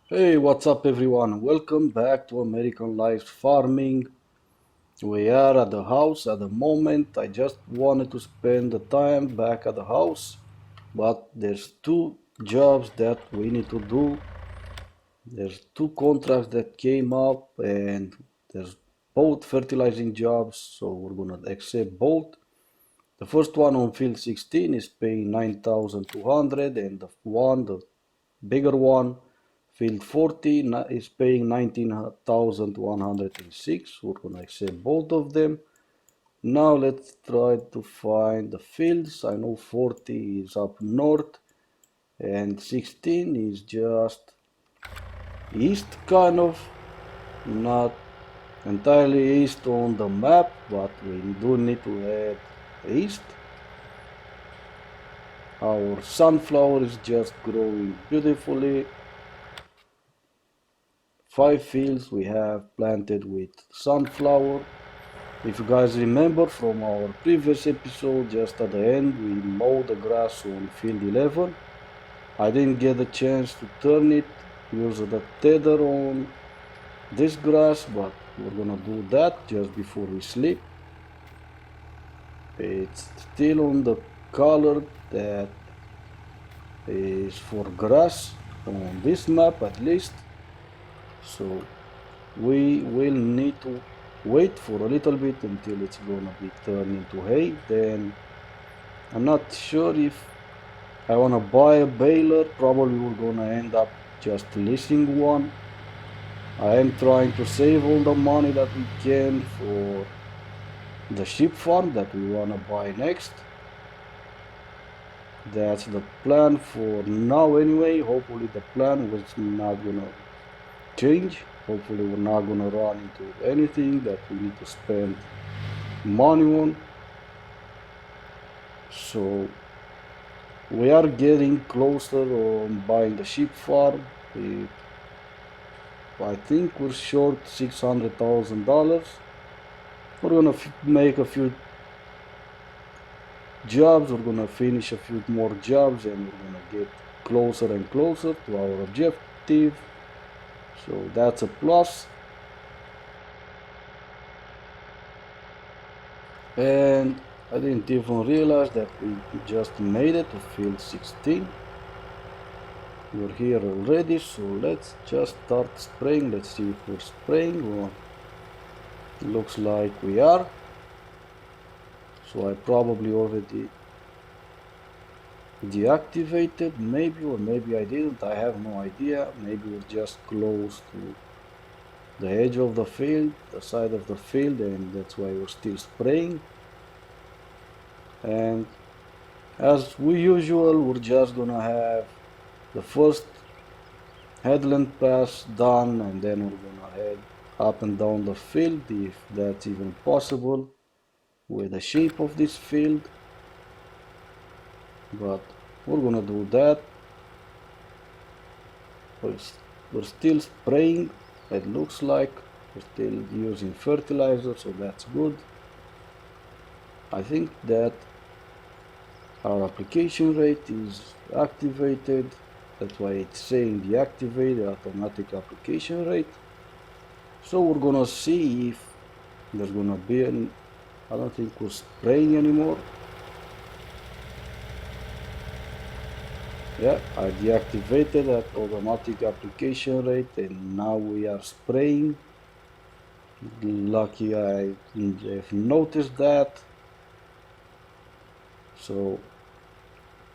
Hey, what's up, everyone? Welcome back to American Life Farming. We are at the house at the moment. I just wanted to spend the time back at the house, but there's two jobs that we need to do. There's two contracts that came up, and there's both fertilizing jobs, so we're gonna accept both. The first one on field 16 is paying 9,200, and the bigger one, field 40, is paying 19,106. We're gonna accept both of them. Now let's try to find the fields. I know 40 is up north and 16 is just east, kind of, not entirely east on the map, but we do need to head east. Our sunflower is just growing beautifully. 5 fields we have planted with sunflower. If you guys remember from our previous episode, just at the end we mowed the grass on field 11. I didn't get a chance to turn it, use the tether on this grass, but we're gonna do that just before we sleep. It's still on the color that is for grass on this map at least, so we will need to wait for a little bit until it's gonna be turned into hay. Then I'm not sure if I wanna buy a baler. Probably we're gonna end up just leasing one. I am trying to save all the money that we can for the sheep farm that we wanna buy next. That's the plan for now anyway. Hopefully the plan was not gonna change. Hopefully we're not gonna run into anything that we need to spend money on. So we are getting closer on buying the sheep farm. I think we're short $600,000. We're gonna make a few jobs. We're gonna finish a few more jobs, and we're gonna get closer and closer to our objective. So that's a plus. And I didn't even realize that we just made it to field 16. We're here already, so let's just start spraying. Let's see if we're spraying. Well, looks like we are. So I probably already deactivated, maybe, or maybe I didn't. I have no idea. Maybe we're just close to the edge of the field, the side of the field, and that's why we're still spraying. And as we usual, we're just gonna have the first headland pass done, and then we're gonna head up and down the field if that's even possible with the shape of this field. But we're gonna do that. We're still spraying. It looks like we're still using fertilizer, so that's good. I think that our application rate is activated. That's why it's saying deactivate the automatic application rate. So we're gonna see if there's gonna be any. I don't think we're spraying anymore. Yeah, I deactivated that automatic application rate, and now we are spraying. Lucky I have noticed that. So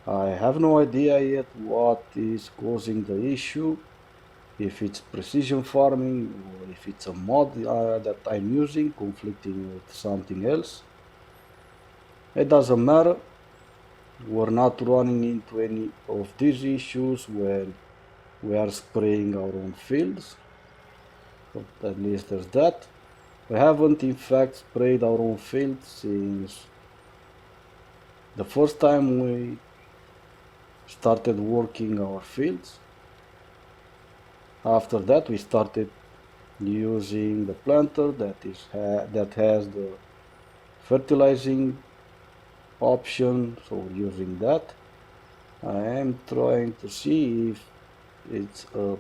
I have no idea yet what is causing the issue, if it's precision farming or if it's a mod that I'm using conflicting with something else. It doesn't matter. We're not running into any of these issues when we are spraying our own fields. But at least there's that. We haven't in fact sprayed our own field since the first time we started working our fields. After that we started using the planter that has the fertilizing option, so we're using that. I am trying to see if it's a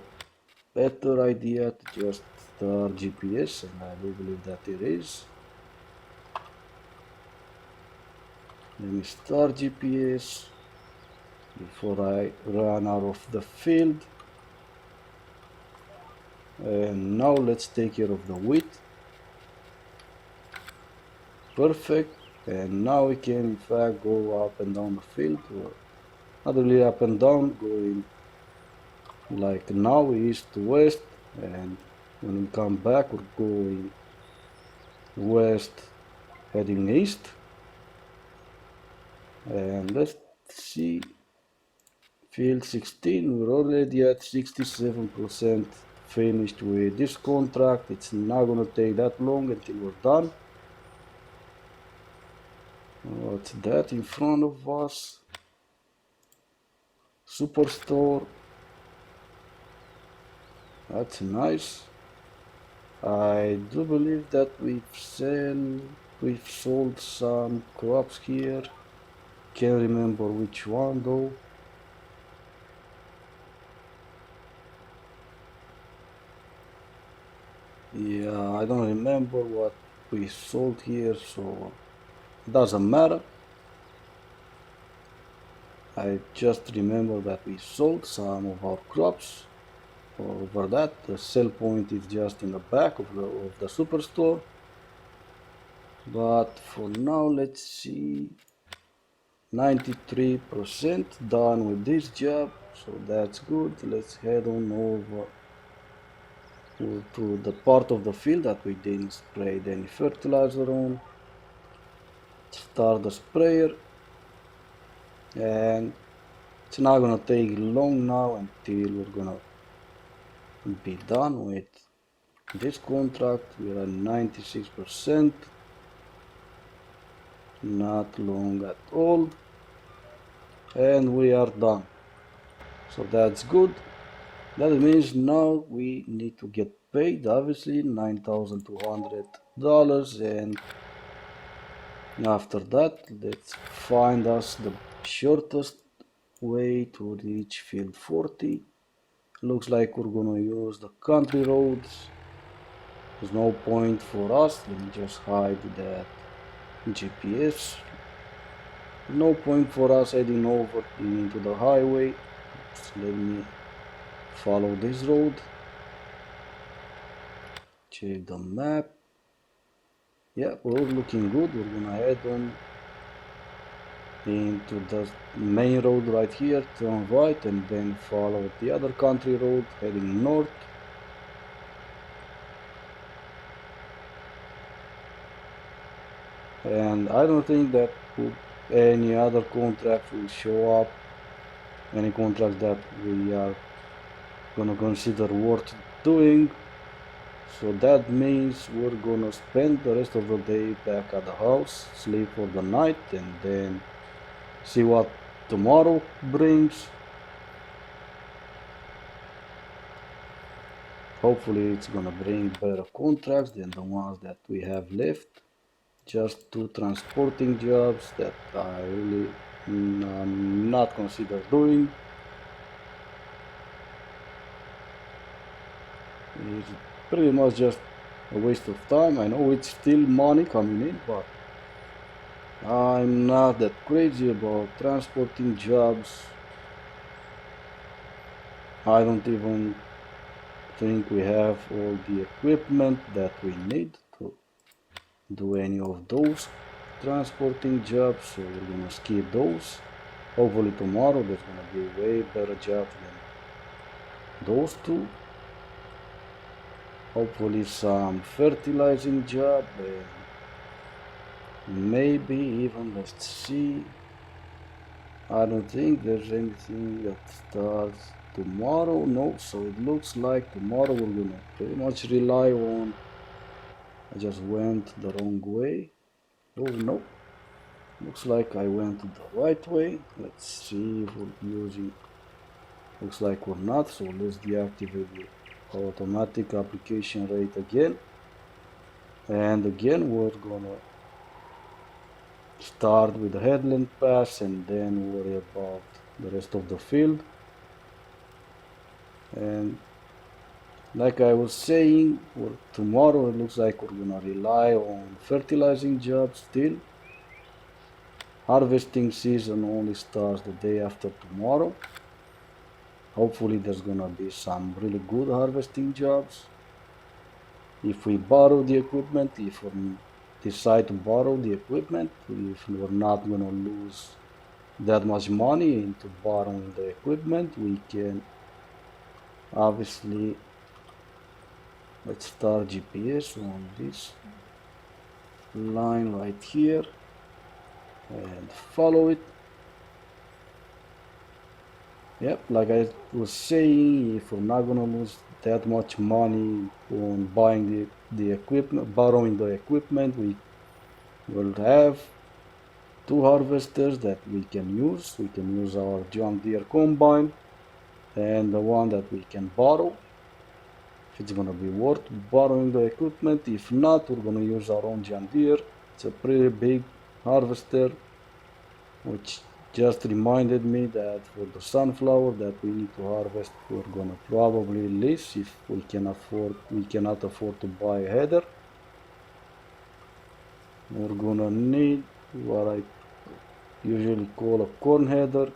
better idea to just start GPS, and I do believe that it is. Let me start GPS before I run out of the field. And now let's take care of the width. Perfect. And now we can in fact go up and down the field, or not really up and down, going like now east to west, and when we come back we're going west heading east. And let's see, field 16, we're already at 67% finished with this contract. It's not gonna take that long until we're done. What's that in front of us? Superstore. That's nice. I do believe that we've sold some crops here. Can't remember which one though. Yeah, I don't remember what we sold here, so it doesn't matter. I just remember that we sold some of our crops. Over that, the sell point is just in the back of the superstore. But for now, let's see, 93% done with this job, so that's good. Let's head on over to the part of the field that we didn't spray any fertilizer on. Start the sprayer, and it's not gonna take long now until we're gonna be done with this contract. We're at 96%, not long at all, and we are done. So that's good. That means now we need to get paid, obviously, $9,200, and after that, let's find us the shortest way to reach field 40. Looks like we're gonna use the country roads. There's no point for us. Let me just hide that GPS. No point for us heading over into the highway. Just let me follow this road. Check the map. Yeah, we're looking good. We're gonna head on into the main road right here, turn right, and then follow the other country road heading north. And I don't think that any other contract will show up, any contract that we are gonna consider worth doing. So that means we're gonna spend the rest of the day back at the house, sleep for the night, and then see what tomorrow brings. Hopefully it's gonna bring better contracts than the ones that we have left. Just two transporting jobs that I really not consider doing. It's pretty much just a waste of time. I know it's still money coming in, but I'm not that crazy about transporting jobs. I don't even think we have all the equipment that we need to do any of those transporting jobs, so we're gonna skip those. Hopefully tomorrow there's gonna be way better jobs than those two. Hopefully some fertilizing job, and maybe even, let's see, I don't think there's anything that starts tomorrow. No, so it looks like tomorrow we're gonna pretty much rely on, I just went the wrong way. Oh no, looks like I went the right way. Let's see if we're using, looks like we're not, so let's deactivate the automatic application rate again. And again we're gonna start with the headland pass and then worry about the rest of the field. And Like I was saying, for tomorrow it looks like we're gonna rely on fertilizing jobs still. Harvesting season only starts the day after tomorrow. Hopefully there's gonna be some really good harvesting jobs. If we borrow the equipment, if we decide to borrow the equipment, if we're not gonna lose that much money into borrowing the equipment, we can obviously, let's start GPS on this line right here and follow it. Yep, like I was saying, if we're not gonna lose that much money on buying the equipment, borrowing the equipment, we will have two harvesters that we can use. We can use our John Deere combine and the one that we can borrow. If it's gonna be worth borrowing the equipment, if not, we're gonna use our own John Deere. It's a pretty big harvester, which just reminded me that for the sunflower that we need to harvest, we're gonna probably lease if we cannot afford to buy a header. We're gonna need what I usually call a corn header,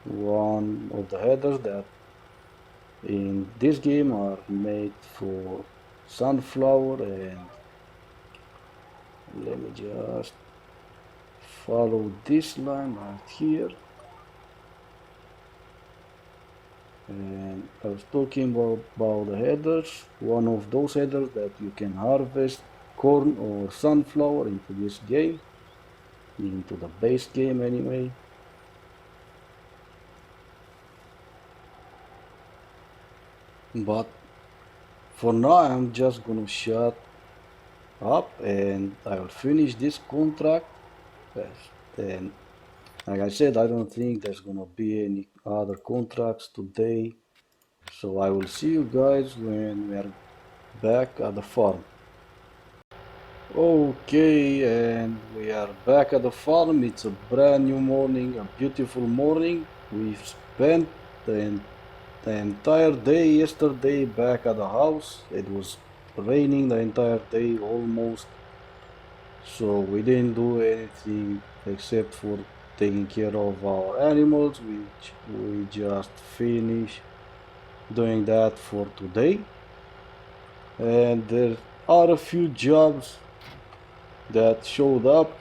one of the headers that in this game are made for sunflower. And let me just follow this line right here. And I was talking about the headers, one of those headers that you can harvest corn or sunflower into this game, into the base game anyway. But for now I'm just gonna shut up and I will finish this contract. And like I said, I don't think there's gonna be any other contracts today. So I will see you guys when we are back at the farm. Okay, and we are back at the farm. It's a brand new morning, a beautiful morning. We've spent the entire day yesterday back at the house. It was raining the entire day almost, so we didn't do anything except for taking care of our animals, which we just finished doing that for today. And there are a few jobs that showed up,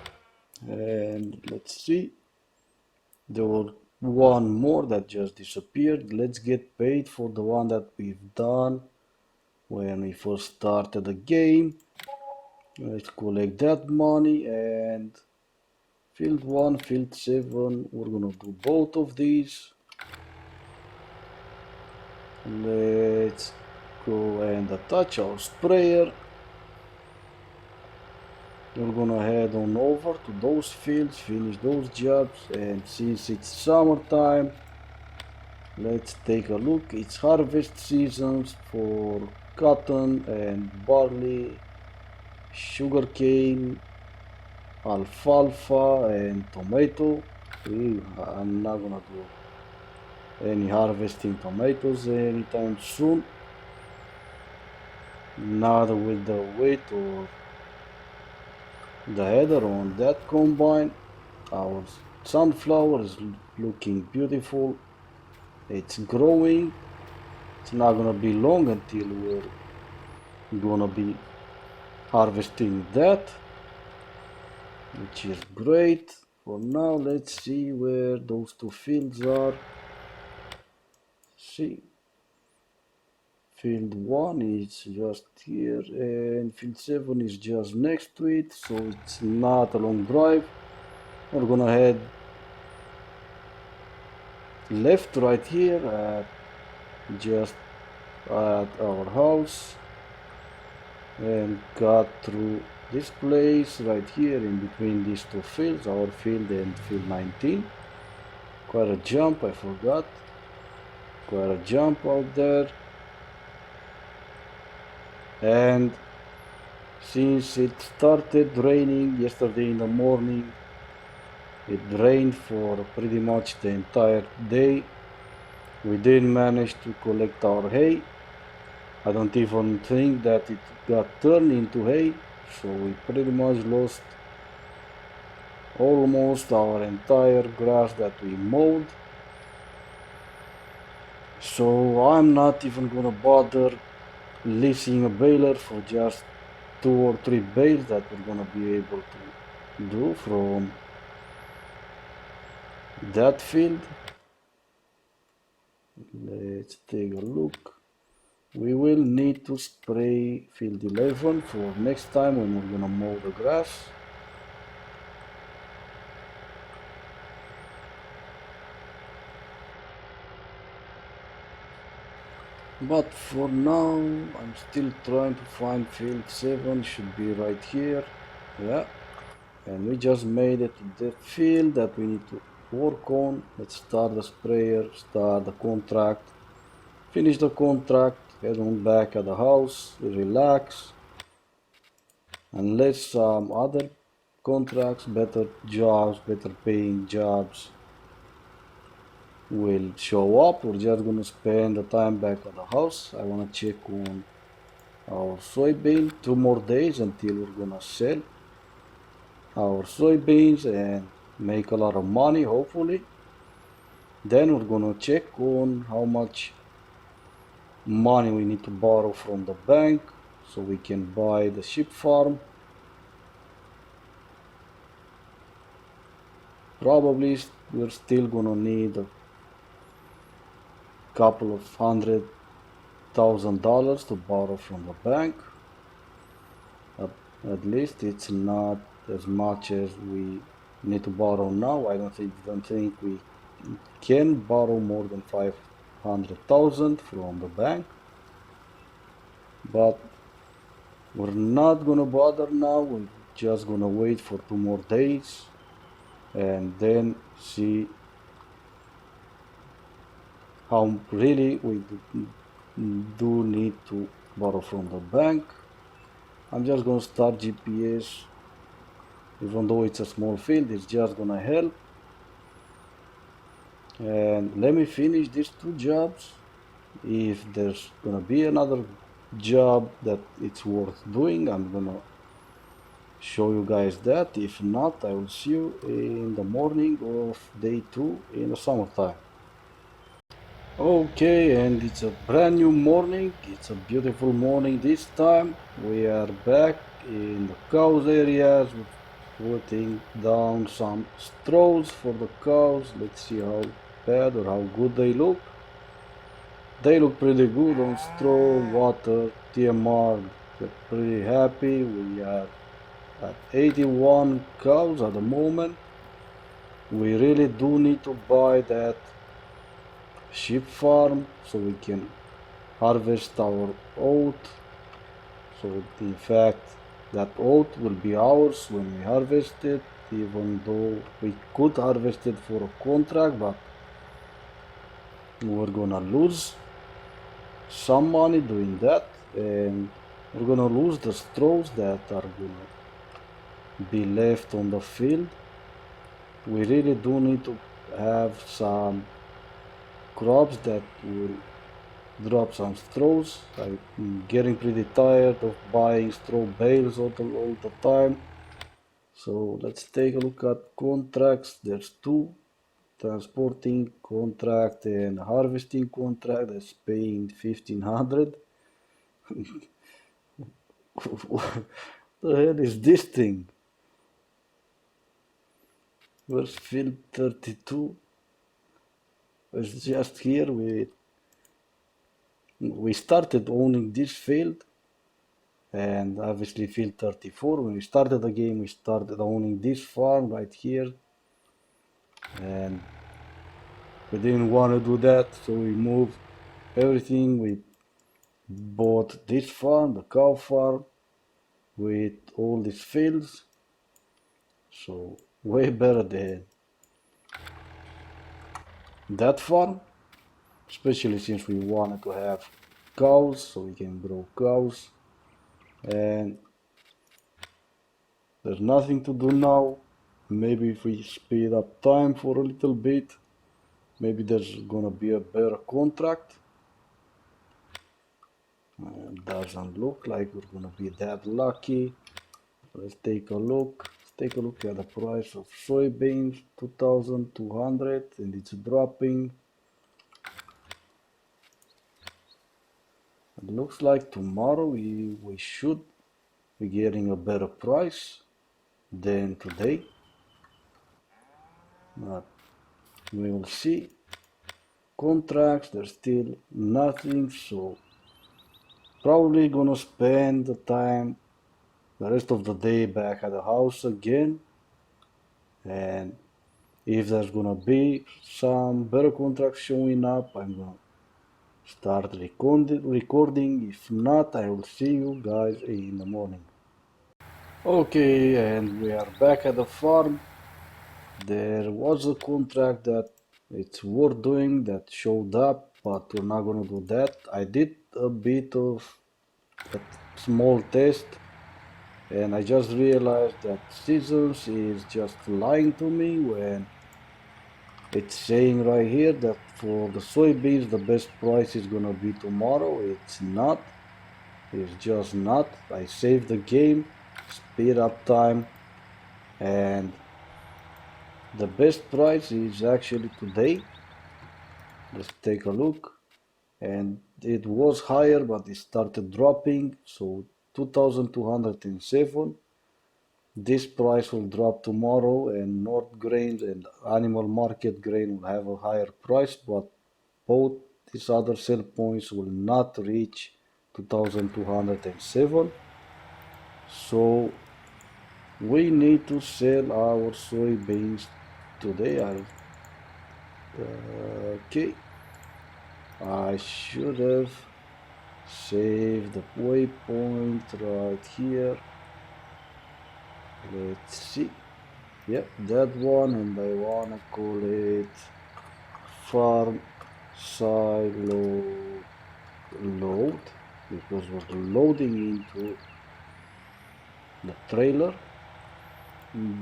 and let's see, there was one more that just disappeared. Let's get paid for the one that we've done when we first started the game. Let's collect that money. And field 1, field 7, we're gonna do both of these. Let's go and attach our sprayer. We're gonna head on over to those fields, finish those jobs, and since it's summertime, let's take a look. It's harvest seasons for cotton and barley, sugarcane, alfalfa, and tomato. I'm not gonna do any harvesting tomatoes anytime soon. Not with the weight or the header on that combine. Our sunflower is looking beautiful. It's growing. It's not gonna be long until we're gonna be harvesting that, which is great. For now, let's see where those two fields are. See, field 1 is just here and field 7 is just next to it, so it's not a long drive. We're gonna head left right here at just at our house and cut through this place right here in between these two fields, our field and field 19. Quite a jump, I forgot. Quite a jump out there. And since it started raining yesterday in the morning, it rained for pretty much the entire day. We didn't manage to collect our hay. I don't even think that it got turned into hay, so we pretty much lost almost our entire grass that we mowed. So I'm not even gonna bother leasing a baler for just 2 or 3 bales that we're gonna be able to do from that field. Let's take a look. We will need to spray field 11 for next time when we're gonna mow the grass. But for now, I'm still trying to find field 7, should be right here. Yeah, and we just made it to the field that we need to work on. Let's start the sprayer, start the contract, finish the contract, head on back at the house, relax, unless some other contracts, better jobs, better paying jobs will show up. We're just gonna spend the time back at the house. I wanna check on our soybean, 2 more days until we're gonna sell our soybeans and make a lot of money, hopefully. Then we're gonna check on how much money we need to borrow from the bank so we can buy the sheep farm. Probably we're still gonna need a couple of $100,000 to borrow from the bank. At least it's not as much as we need to borrow now. I don't think we can borrow more than 500,000 from the bank, but we're not gonna bother now. We're just gonna wait for 2 more days and then see how really we do need to borrow from the bank. I'm just gonna start GPS, even though it's a small field, it's just gonna help. And let me finish these 2 jobs. If there's gonna be another job that it's worth doing, I'm gonna show you guys that. If not, I will see you in the morning of day 2 in the summertime. Okay, and it's a brand new morning. It's a beautiful morning this time. We are back in the cows areas. We're putting down some straws for the cows. Let's see how bad or how good they look. They look pretty good on straw, water, TMR. They're pretty happy. We are at 81 cows at the moment. We really do need to buy that sheep farm so we can harvest our oat. So in fact, that oat will be ours when we harvest it, even though we could harvest it for a contract, but we're gonna lose some money doing that, and we're gonna lose the straws that are gonna be left on the field. We really do need to have some crops that will drop some straws. I'm getting pretty tired of buying straw bales all the time. So let's take a look at contracts. There's 2: transporting contract and harvesting contract. That's paying 1500. What the hell is this thing? Where's field 32? It's just here. We started owning this field, and obviously field 34. When we started the game, we started owning this farm right here, and we didn't want to do that, so we moved everything. We bought this farm, the cow farm, with all these fields, so way better than that farm, especially since we wanted to have cows so we can grow cows. And there's nothing to do now. Maybe if we speed up time for a little bit, maybe there's gonna be a better contract. Doesn't look like we're gonna be that lucky. Let's take a look. Let's take a look at the price of soybeans, 2,200, and it's dropping. It looks like tomorrow we should be getting a better price than today, but we will see. Contracts, there's still nothing, so probably gonna spend the time, the rest of the day back at the house again, and if there's gonna be some better contracts showing up, I'm gonna start recording. If not, I will see you guys in the morning. Okay, and we are back at the farm. There was a contract that it's worth doing that showed up, but we're not gonna do that. I did a bit of a small test, and I just realized that Seasons is just lying to me when it's saying right here that for the soybeans the best price is gonna be tomorrow. It's not. It's just not. I saved the game, speed up time, and the best price is actually today. Let's take a look. And it was higher, but it started dropping. So 2,207. This price will drop tomorrow, and North grains and animal market grain will have a higher price, but both these other sell points will not reach 2,207. So we need to sell our soybeans today. Okay, I should have saved the waypoint right here. Let's see. Yep, that one, and I wanna call it farm silo load because we're loading into the trailer.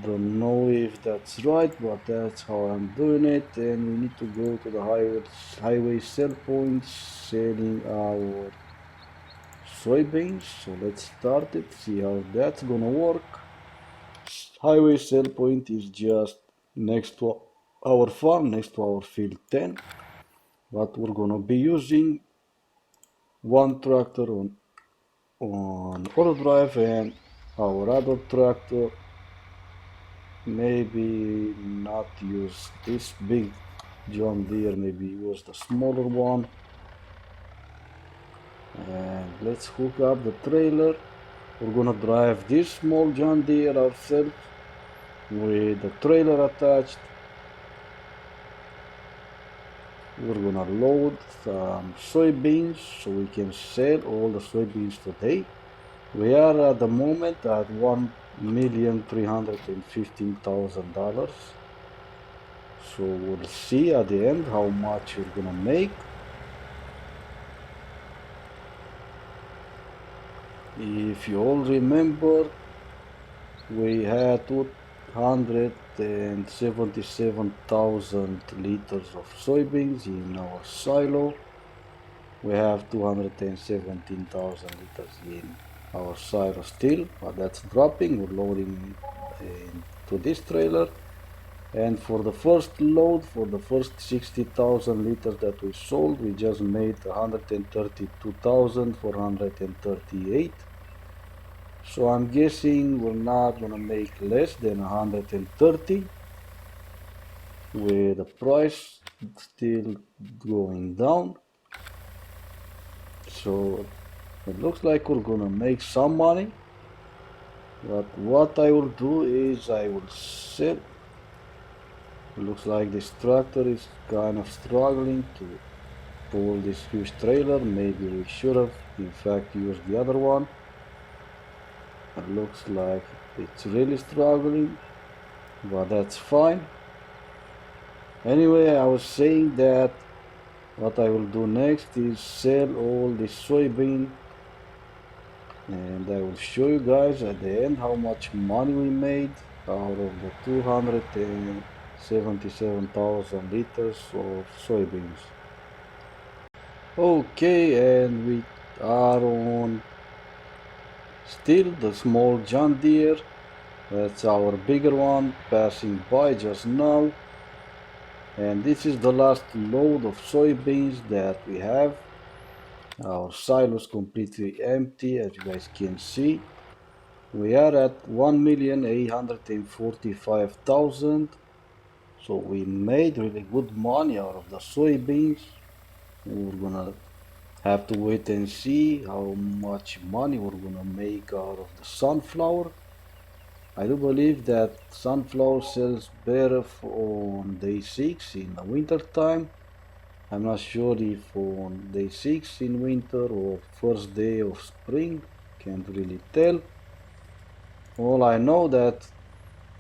Don't know if that's right, but that's how I'm doing it. And we need to go to the highway sell points selling our soybeans. So let's start it, see how that's gonna work. Highway sell point is just next to our farm, next to our field 10, but we're gonna be using one tractor on auto drive, and our other tractor maybe not use this big John Deere, maybe use the smaller one. And let's hook up the trailer. We're gonna drive this small John Deere ourselves with the trailer attached. We're gonna load some soybeans so we can sell all the soybeans today. We are at the moment at $1,315,000. So we'll see at the end how much we're gonna make. If you all remember, we had 277,000 liters of soybeans in our silo. We have 217,000 liters in our silo still, but that's dropping. We're loading into this trailer. And for the first load, for the first 60,000 liters that we sold, we just made 132,438. So I'm guessing we're not gonna make less than 130 with the price still going down. So it looks like we're gonna make some money, but what I will do is I will sell. It looks like this tractor is kind of struggling to pull this huge trailer. Maybe we should have in fact used the other one. It looks like it's really struggling, but that's fine. Anyway, I was saying that what I will do next is sell all this soybean, and I will show you guys at the end how much money we made out of the 77,000 liters of soybeans. Okay, and we are on still the small John Deere. That's our bigger one passing by just now. And this is the last load of soybeans that we have. Our silo is completely empty, as you guys can see. We are at 1,845,000. So we made really good money out of the soybeans. We're gonna have to wait and see how much money we're gonna make out of the sunflower. I do believe that sunflower sells better on day 6 in the winter time. I'm not sure if on day 6 in winter or first day of spring, can't really tell. All I know that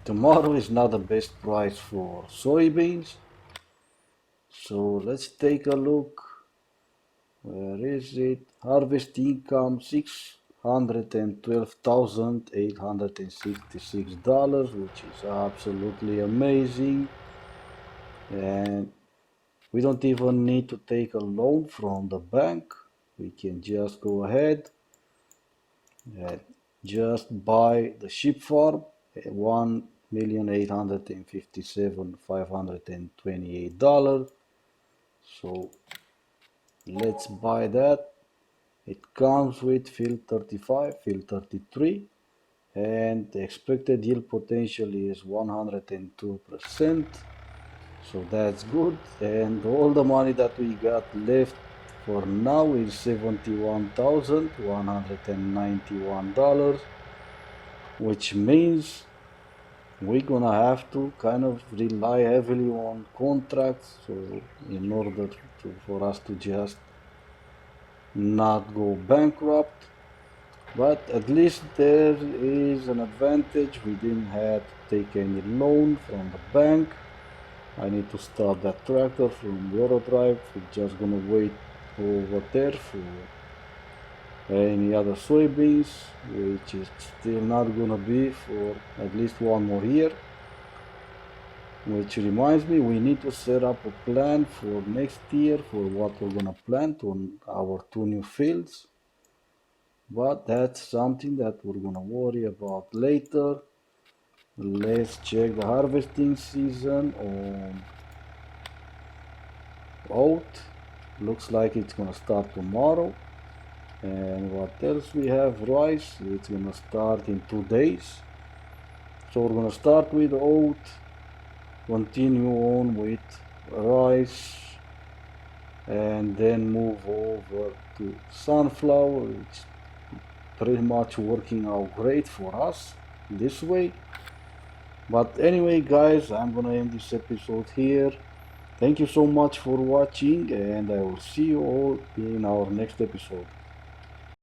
tomorrow is not the best price for soybeans. So let's take a look. Where is it? Harvest income $612,866, which is absolutely amazing. And we don't even need to take a loan from the bank. We can just go ahead and just buy the sheep farm at $1,857,528. So let's buy that. It comes with field 35, field 33, and the expected yield potential is 102%. So that's good. And all the money that we got left for now is $71,191, which means we're gonna have to kind of rely heavily on contracts. So in order for us to just not go bankrupt. But at least there is an advantage. We didn't have to take any loan from the bank. I need to start that tractor from the auto drive. We're just gonna wait over there for any other soybeans, which is still not gonna be for at least one more year. Which reminds me, we need to set up a plan for next year for what we're gonna plant on our 2 new fields. But that's something that we're gonna worry about later. Let's check the harvesting season on oat. Looks like it's gonna start tomorrow. And what else we have? Rice. It's gonna start in 2 days. So we're gonna start with oat, continue on with rice, and then move over to sunflower. It's pretty much working out great for us this way. But anyway, guys, I'm gonna end this episode here. Thank you so much for watching, and I will see you all in our next episode.